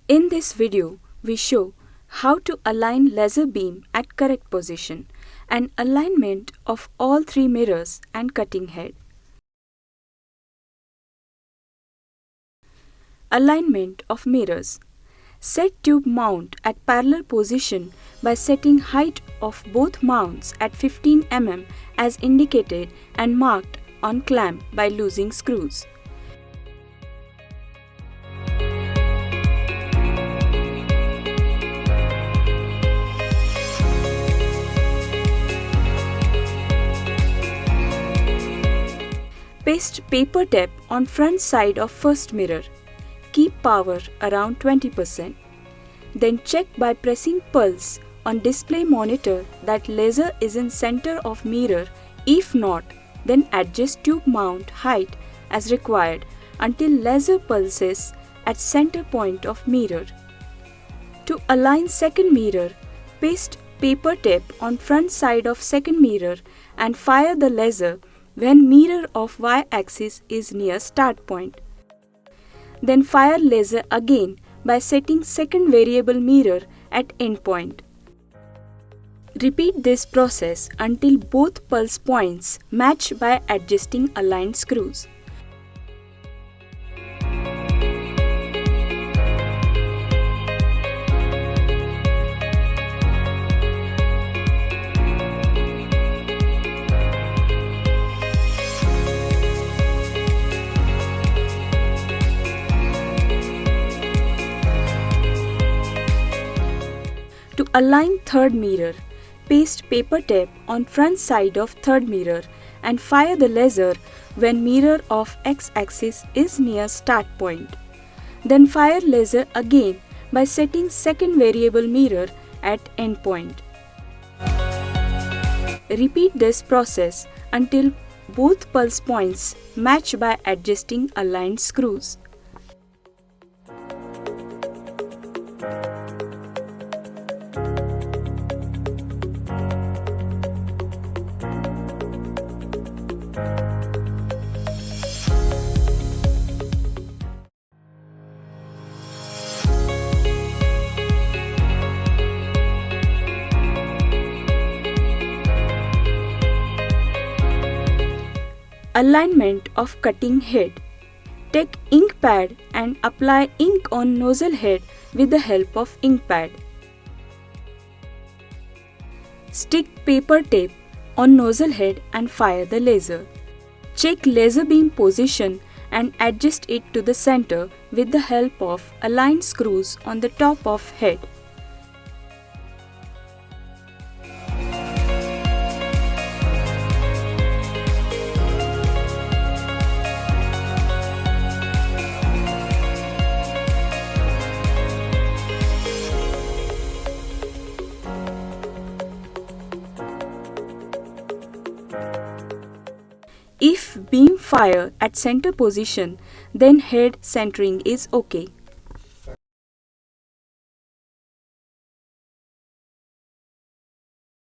In this video, we show how to align laser beam at correct position and alignment of all three mirrors and cutting head. Alignment of mirrors. Set tube mount at parallel position by setting height of both mounts at 15 mm as indicated and marked on clamp by loosening screws. Paste paper tape on front side of first mirror. Keep power around 20%. Then check by pressing pulse on display monitor that laser is in center of mirror. If not, then adjust tube mount height as required until laser pulses at center point of mirror. To align second mirror, paste paper tape on front side of second mirror and fire the laser when mirror of y-axis is near start point. Then fire laser again by setting second variable mirror at end point. Repeat this process until both pulse points match by adjusting aligned screws. To align third mirror, paste paper tape on front side of third mirror and fire the laser when mirror of x-axis is near start point. Then fire laser again by setting second variable mirror at end point. Repeat this process until both pulse points match by adjusting aligned screws. Alignment of cutting head. Take ink pad and apply ink on nozzle head with the help of ink pad. Stick paper tape on nozzle head and fire the laser. Check laser beam position and adjust it to the center with the help of aligned screws on the top of head. If beam fire at center position, then head centering is okay.